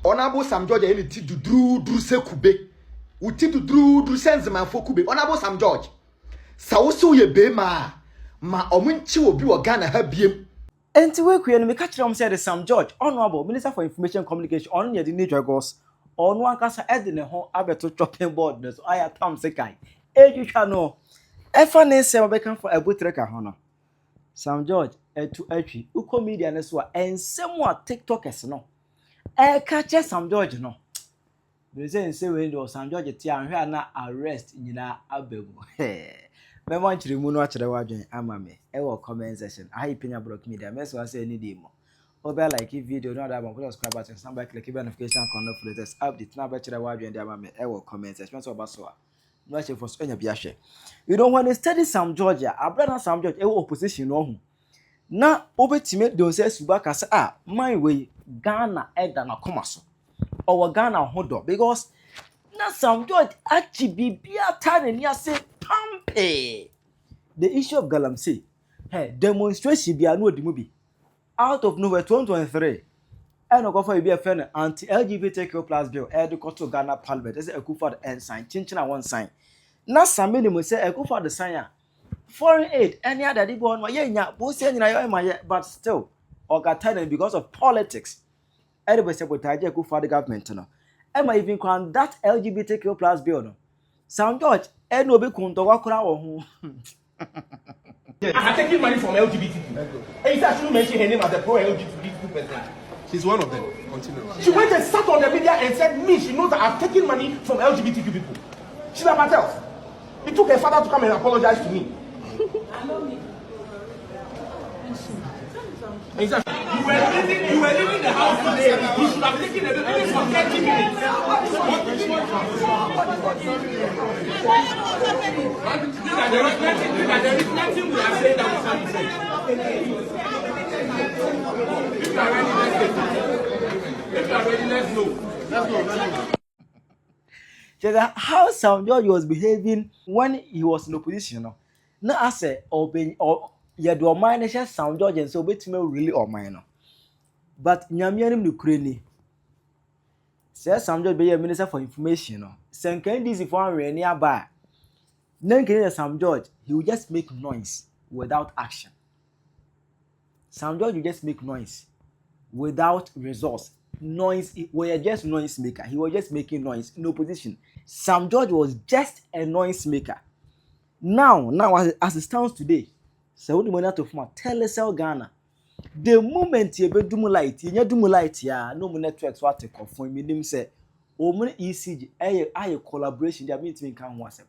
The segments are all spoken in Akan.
Honorable Sam George any ti dudru se Kube. Uti dudru sense man for Kube. Honorable Sam George. Sa woso ye be ma omunchi obi wo Ghana ha biem. Enti we kwe no me catch them say the Sam George, Honorable Minister for Information Communication, on ye the nature goes. On one kasa edi ne ho abeto chopping board no so aya tam se kai. Edwitwa no. Efa ne se obeka for Abu Trica ho no. Sam George etu atwi uko media ne so a ensem a TikTokers no. Catch Sam George no. They say we do Sam George ti anhwe na arrest nyina ababu. Me wan chiri mu no a chire wadwen ama me. E wo comment section. I Penyah block media. Me so say any day mo. Obe like video no that one put subscribe button, stand by click notification icon for latest update. Na ba chire wadwen dey ama me. E wo comment section so ba so a. No share for so enya bia share. You don't want to study Sam George. Abrana Sam George e wo opposition no ho. Na obetime don say suba ka say man we Ghana eda na komaso. Or Ghana hodo because na Sam George actually bibia tane ni ase pampe. The issue of Galamsey, hey, demonstration be anu odimubi. Out of nowhere 2023. And go for be a friend anti-LGBTQ plus bill. To Ghana Parliament. Is a Akufo the sign. Chinchina one sign. Na Samini mo say Akufo the sign. Foreign aid. Any other they go on my yeah. Both say but still, or got tired because of politics. Everybody sabotage Akufo the government no. Am I even can that LGBTQ plus bill no? Sam George, no be kunto wakura wo ho. I'm taking money from LGBT. And you actually mentioned her name as a pro-LGBT person. She's one of them. Continue. She went and sat on the media and said, me, she knows that I'm taking money from LGBTQ people. She's like myself. It took her father to come and apologize to me. Exactly. You were leaving the house today. You should have taken a minute for 30 minutes. There is nothing we are saying that we can't say. How Sam George was behaving when he was in opposition. No, now I say, or you do mind share Sam George and so bet me really or mine. But Nyamianim Ukraine. Say Sam George be a Minister for Information. No, Sen NDC for nearby. Then Sam George, he will just make noise without action. Sam George will just make noise without resource. Noise, we are just noise maker. He was just making noise in opposition. Sam George was just a noise maker. Now as it stands today, so when you to form Telecel Ghana, the moment you be dumulite, you dumulite ya no more networks what take off for me. Say, oh, ECG, a collaboration. They mean can once.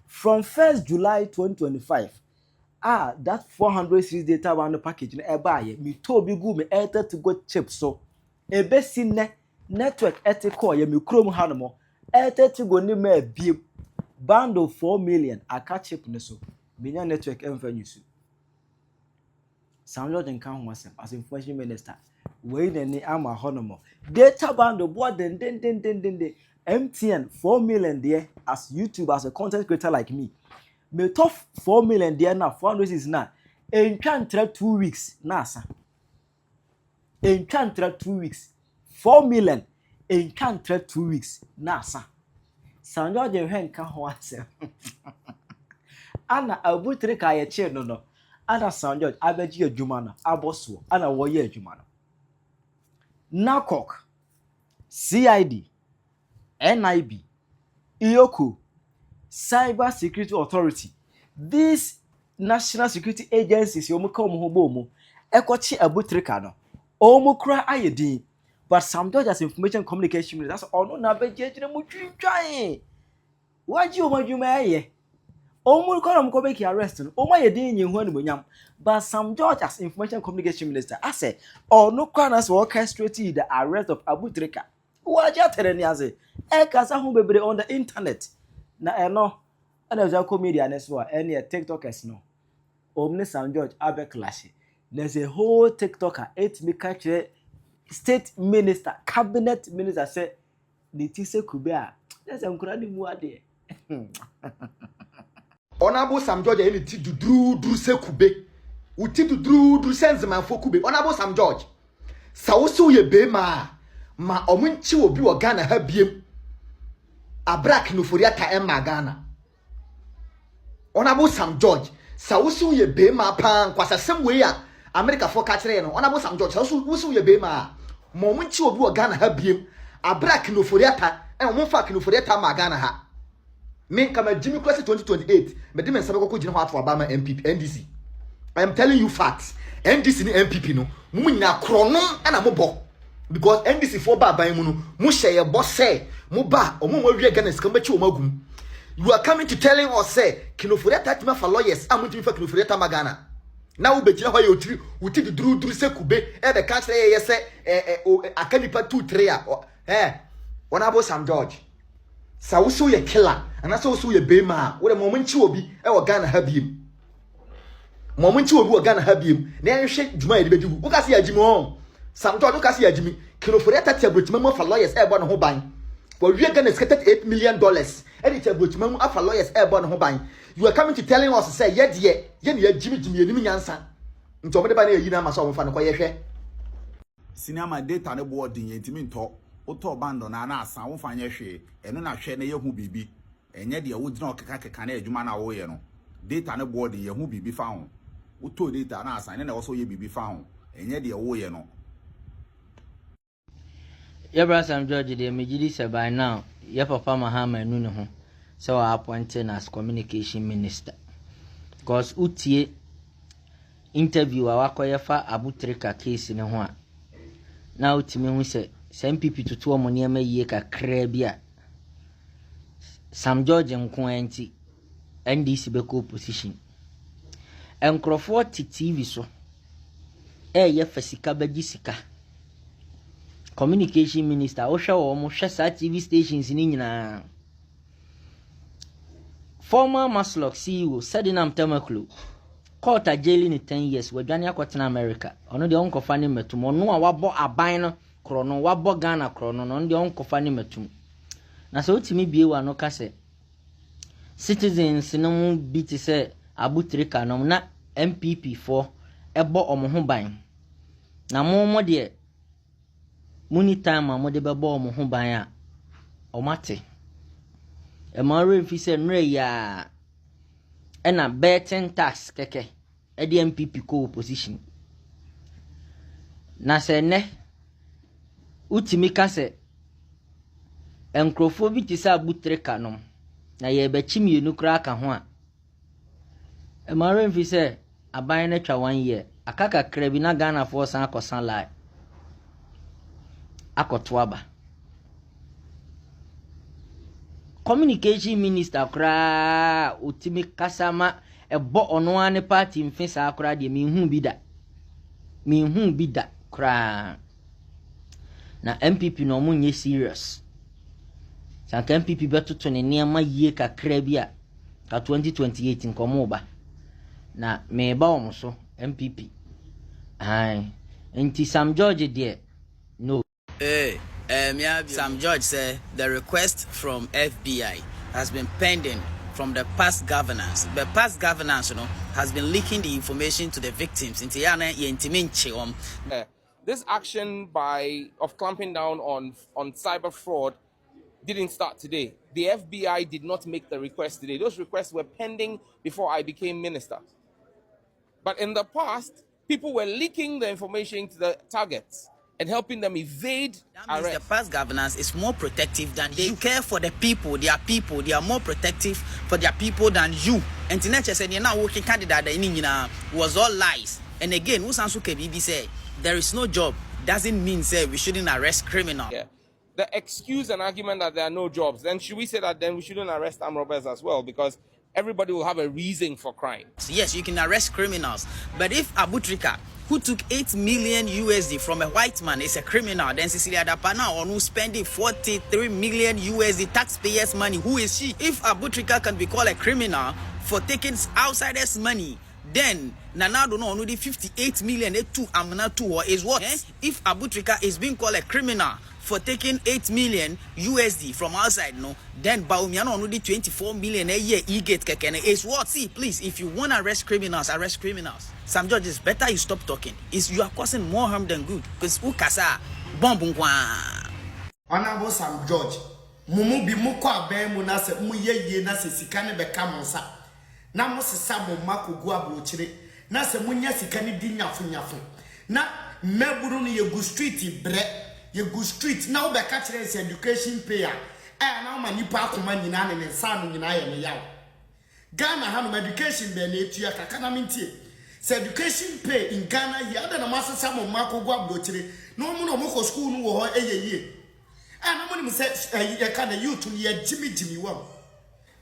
From 1st July 2025, that 400 series data bundle package in buy me to be good me enter to go chip so a best network ethical ye me chrome hanamo enter to go ni me be bundle 4 million I catch chip ne so me network envenue so Sam George can once as information minister we ni ama honomo data bundle board den MTN 4 million there as YouTube as a content creator like me. Me top 4 million there now 400 is now. In can't 2 weeks nasa. In can't 2 weeks 4 million. In can't 2 weeks nasa. Sam George hen can once. Anna Abu Trica ye chair no. Anna Sam George abeji adwuma aboso. Anna wo ye adwuma no. NACOC, CID, NIB, IOCO, Cyber Security Authority. These national security agencies, you come home, Ekochi Abu Trica no. Omukra ayedi, but Sam George as information communication. That's all. No, na beje jine mutu try. Waji me Omukra mko be ki arrest no. Oma yedi nyi hu animonyam. But Sam George as information communication minister, I say, no corners will orchestrate the arrest of Abu Trica. Waja tereni aze. Kasa hu bebre on the internet. Na no. And as a media neswa any TikTokers no. Omni Sam George abe clash. There's a whole TikToker 8 me catch state minister, cabinet minister say Nitise Kube. There's a mkurani mu ade. Honorable Sam George any ti dudru se Kube. Uti dudru sense man for Kube. Honorable Sam George. Sa woso ye be ma ma omunchi obi wo Ghana ha biem abrak no foriata emma Ghana Honorable Sam George sa wusu ye be ma pan kwasasem we ya America for kachire no Honorable Sam George sa wusu ye be ma omunchi obi wo Ghana ha biem abrak no foriata e mo fa no foriata ma Ghana ha me kama Jimmy Class 2028 me de men sabe ko gina ho ato aba ma MPP NDC I am telling you facts NDC ni MPP no mu nyina krono ana mo bo because NDC for ba ban mu no mu share boss say mu ba omo mo wie Ghana sika machi o magum you are coming to telling us say kinoforiata tima for lawyers amuntimi fa kinoforiata magana na wo begira ho ye otiri uti duru se kube e be ka say ye say akanipa 2 3 Honorable Sam George sa wo so ye killer ana so so ye be ma wo de mo nchi obi e wo Ghana ha biem Momunchi obi wo Ghana ha biem na enhwe djuma ye de bedi wo ka se ya jimi ho Sam George wo ka se ya jimi kinoforiata tia brotima mo for lawyers e bo no ho ban for we Ghana $8 million and the brotima mo afa lawyers e bo no ho ban you are coming to telling us say ye de ye ne ya jimi enim nyansa nto mo de ba na yi na ma so mo fa no ko ye hwe sinema data ne board din yentimi nto oto bando na asan wo fa nye hwe eno na hwe na ye hu bibi enye de wo gyina okeka na adwuma na wo ye no data ne board ye hu bibi fa ho oto data na asan na wo so ye bibi fa ho enye de wo ye no Yabra Sam George de megidi se by now ye papa Mahama enu ne ho so appointed as communication minister because utie interview awakoye fa Abu Trica case ne ho a na utime hu se MPP tutu omo ne ma yie kakra bia Sam George nko anti NDC be ko position enkrofo TV so ye fasika bagi sika communication minister o hwe wo mo hwe sa TV stations ni nyina former Maslock CEO Sadinam Tamaklu court a jail in 10 years wadwane akotena America ono de onkofa ne matum ono a wabo aban no krono wabo Ghana krono no de onkofa ne matum na so otimi bie wa no kase citizens no mu biti se Abu Trica no na MPP4 ebo omo ho ban na mo de muni time mo de bebo omo ho ban a omate e ma refi se nre ya ena betting tax keke e di MPP ko opposition na se ne utimi kase enkrofo bi ti sa Abu Trica no na ye be chimienu kra aka ho a e ma refi se aban na twa 1 year akaka kra bi na Ghana for san akosan lai akotoaba communication minister kra utimi kasama ebo ono ane party mfisa akra de minhu bida kra na MPP no munye serious sanka MPP betoto ne niama yie kakra bi a ka 2028 nkomo ba na meba omso MPP ai enti Sam George de no Sam George said the request from FBI has been pending from the past governance. The past governance, has been leaking the information to the victims. This action of clamping down on cyber fraud didn't start today. The FBI did not make the request today. Those requests were pending before I became minister. But in the past, people were leaking the information to the targets and helping them evade arrest. The past governance is more protective than they care for the people. They are more protective for their people than you. And Tineche said, you're not working candidate was all lies. And again, Usansu Kebibi said, there is no job. Doesn't mean say we shouldn't arrest criminals. Yeah. The excuse and argument that there are no jobs, then should we say that then we shouldn't arrest armed robbers as well? Because everybody will have a reason for crime. Yes, you can arrest criminals. But if Abu Trica, who took 8 million USD from a white man, is a criminal, then Cecilia Dapana or who spending 43 million USD taxpayers' money, who is she? If Abu Trica can be called a criminal for taking outsiders' money, then Nana don't know the 58 million is what? If Abu Trica is being called a criminal for taking 8 million USD from outside, then Baumiano only 24 million a year e-gate kekene is what? See, please, if you want to arrest criminals, arrest criminals. Sam George, it's better you stop talking. You are causing more harm than good. Because ukasa bombungwa. Honorable Sam George, mumu bi mu kwa ben mu na se mu ye na se sika ne beka mo nsa. Na mo sesa mo makogu abrochire. Na se munya sika ne di nyafo. Na meburu no ye go street bre. Ye go street na wo beka kire se education payer. Na ma nipa akoma nyina ne nsa no nyina ye ne yawo. Ghana ha no education be na etua kaka na mintie. Se education pay in Ghana here ada na masesa mo makogu abrochire. No mu no mo ko school no wo ho eyeye. And I'm going to say, you can't youth to your Jimmy one.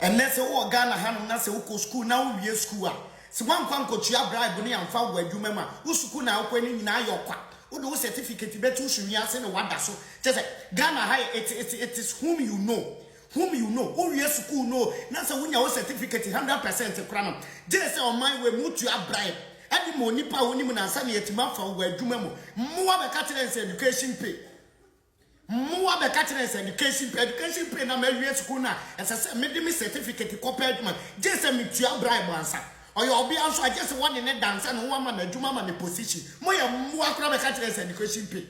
And that's all Ghana Hanum, that's a school now, we school. So one can coach your bribe and found where you remember who's school now when in your quack. Who do certificate better to Yas and what that's so. Just Ghana high, it is whom you know. Whom you know, who your school know. That's a winner certificate 100% of crown. Just on my way, move to your bribe. And the money power women and sunny at Maffa where you remember more of a Catholic education pay. More be catching education pay na me school na as I said me certificate compared man just me to bribe answer or you be answer just one in a dance and one man adwuma man position mo ya mo akra be catching education pay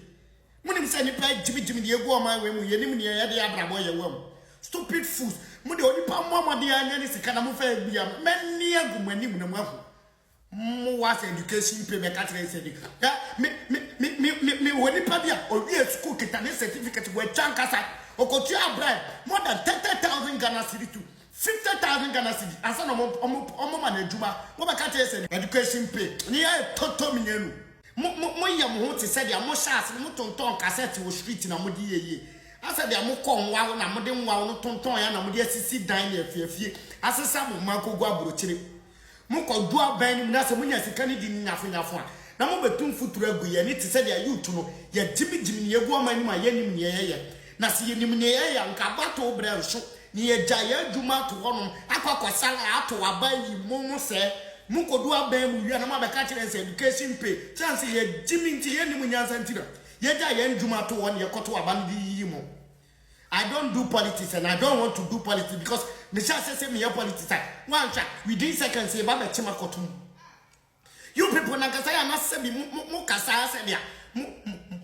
mo nim say ni pay Jimmy dey go on my way mo ye nim ne ya dey abrabo ye wam stupid fools mo dey oni pa mo dey anya ni sika na mo fa bia me ne agum anim na mo ahu mo was education pay be catching education me woni pa bia o wie school kita ne certificate we chankasa o ko tua bribe more than 30,000 Ghana cedi to 50,000 Ghana cedi asa no omo man adwuma wo be catch education pay ni ya toto minyanu mo yam ho te se dia mo chance mo tonton cassette wo street na mo di yeye asa dia mo ko nwa na mo de nwa no tonton ya na mo de asisi dan na afiafie asesa mo makogu abrochire mo ko du aban ni na se mo nya sika ni di nyafo na mo betum futuro agu ye ni te se dia youth no ye jimi ni egu amani ma ye nim ni ye na se ye nim ni ye nka bato bra nso ni ye ja ye adwuma to honom akwakosala ato aban yi mo se mo kodu aban mu wi na ma be ka kire se education pay chance ye jimi nti ye nim nyansa ntira ye ja ye adwuma to won ye koto aban di yi mo. I don't do politics and I don't want to do politics because the chance say me politics one track within seconds say ba be chima kotum. You people na kasa ya na sebi mo kasa sebi a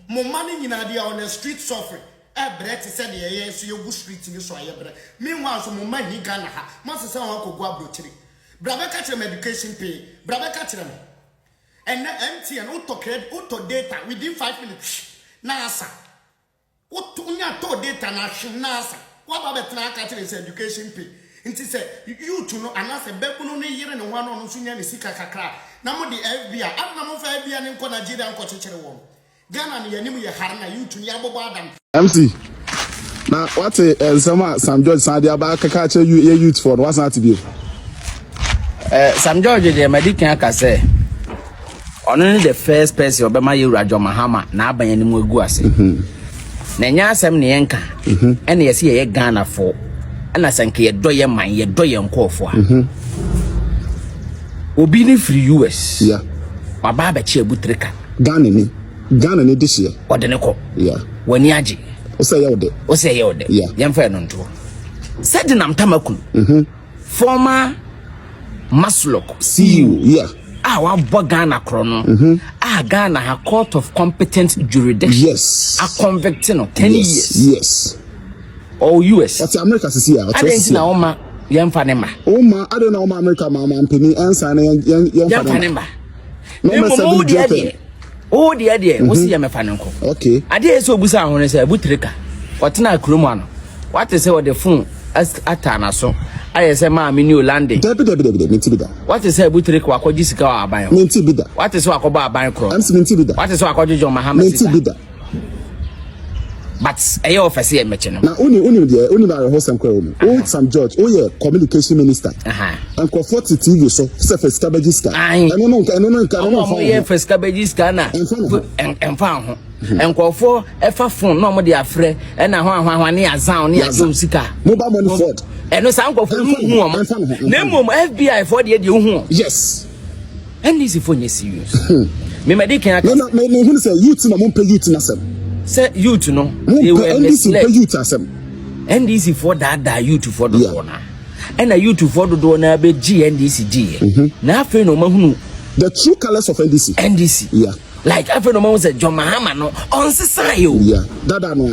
mo money nyina dia on the street suffering bread said ye so you go street ni so ayebre meanwhile so mo mani Ghana ha ma se won ko go abrochiri brabe ka kire education pay brabe ka kire me and na MTN auto data within 5 minutes na asa auto nya to data na asa what ba betna ka kire education pay nti se you to know anase bebuno ne yire ne ho ano no so nya ne sika kakra na mo di FBI adna mo fa FBI ne nko Nigeria nko chechere wo Ghana ne yanim ye har na you to ne abobo adam MC na what sama Sam George Sadia ba kaka che youth for what's not to be Sam George de medican aka say ono the first person obema ye Rajo Mahama na aban ne mu egu ase na nya asem ne yenka ene yesi ye Ghana for ana sanke ye doye man ye doye nkofo a obi ni free US yeah baba ba che Abu Trica Ghana ni this year ode ne ko yeah wani age o say ye ode yeah yemfa no nto said nam tamakulu former Maslok CEO yeah wa Ghana krono Ghana ha court of competent jurisdiction yes a convict no 10 years yes or US that's America is here I don't know ma yemfa ne ma I don't know America ma penny answer yemfa ne ma no me o de o si yemfa ne nko okay ade eso obusa ahone say Abu Trica otena kromo ano what is say the phone atana so aye say ma me new landing debi minti bida what is say Abu Trica wakoji sika wa aban minti bida what is wakoba aban kro am minti bida what is wakoji John Mahama minti bida but aye office e meche no na uni ba hosam kwa o Sam George o ye communication minister and ko 40 TV so se first cabbage scan eno no ye first cabbage scan na emfa ho enkofo efa phone no mo de afre e na ho ne azan ne azom sika mobile money fraud eno sa nkofo hu o na mom FBI for de hu yes NDC for nye serious me medican no me hu say youth na mo pay youth na sem say youth no they were NDC pay youth asem NDC for that youth for the one and a youth for the one be GNDC na afi no mahunu the true colors of NDC yeah like I feel no man say John Mahama no on sisayo. Yeah, dada no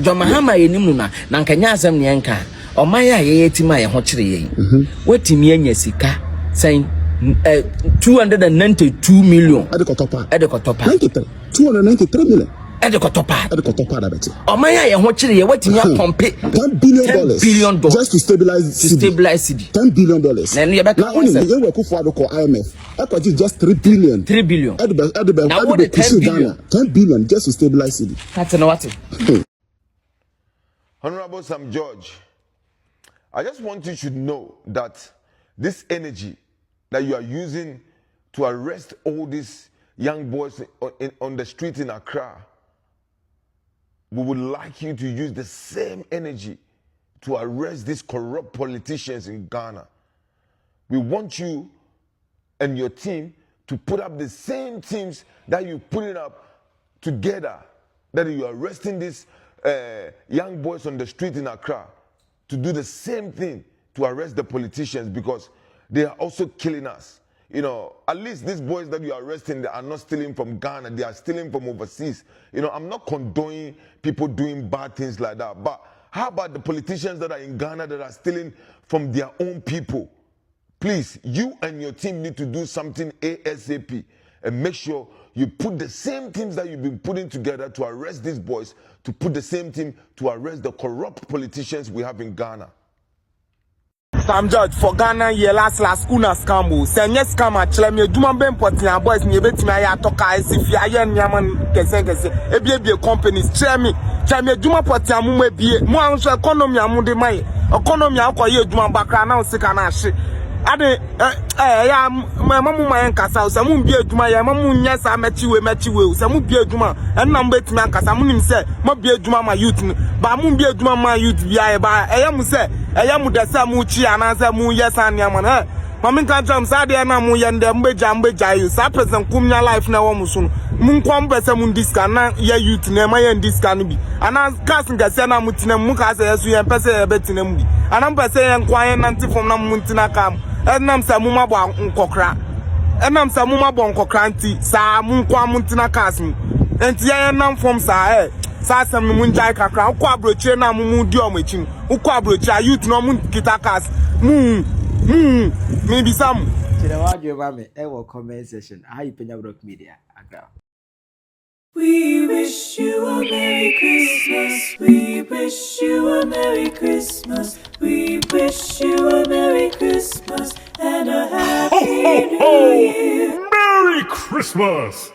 John Mahama ye nimu na nkanya asem ne nka o man ya ye tima ye ho kire ye wetimi anya sika sen 292 million Edekotopa 293 million Edekotopa da beti o man ya ye ho kire ye wetimi apompe $10 billion just to stabilize city. $10 billion na no ye be na only ye we kufu adoko IMF ekwaji just 3 billion Edebe $10 billion just to stabilize city. That's no what. Honorable Sam George, I just want you to know that this energy that you are using to arrest all these young boys on the street in Accra, we would like you to use the same energy to arrest these corrupt politicians in Ghana. We want you and your team to put up the same teams that you put it up together, that you are arresting these young boys on the street in Accra, to do the same thing to arrest the politicians, because they are also killing us. You know, at least these boys that you are arresting, they are not stealing from Ghana, they are stealing from overseas. You know, I'm not condoning people doing bad things like that, but how about the politicians that are in Ghana that are stealing from their own people? Please, you and your team need to do something ASAP and make sure you put the same teams that you've been putting together to arrest these boys, to put the same team to arrest the corrupt politicians we have in Ghana. Sam George for Ghana ye last una scambo. Senye scam actually me duma ben potina boys ni betimi aya toka esifi aye nyaman kese. Ebie companies chemi duma potina mu ebie. Mu anso economy amude mai. Economy akoye duma bakra na osika na ahye. Ade ya mamu mayen kasa o samu bie adwuma ya mamu nya sa mechiwe o samu bie adwuma enna mbetimi ankasa munim se mo bie adwuma ma youth ba mu bie adwuma ma youth bia ba eyam se eyam de se mu chi ananse mu yesa niam na mamin kan jam sa de na mu ye nde mbeja you sa present kumnya life na wo muso mu nkom bese mu diska na ye youth na ma ye diska no bi ana gas ngase na mu tinam mu ka se yesu ye pese ye betinam bi ana pese ye nkwan nanti fom na mu ntina kam enam sa mu mabo nkokra nti sa mu nkwa mu ntina kas mu enti ye nam fom sa sa sem no mu njai kakra ukọ abrochire na mu di omachi ukọ abrochire youth no mu kita kas me bi sam Chile wajo mame ewo comment section hi Penyah Rock Media aga. We wish you a Merry Christmas. We wish you a Merry Christmas. We wish you a Merry Christmas and a Happy New Year. Merry Christmas!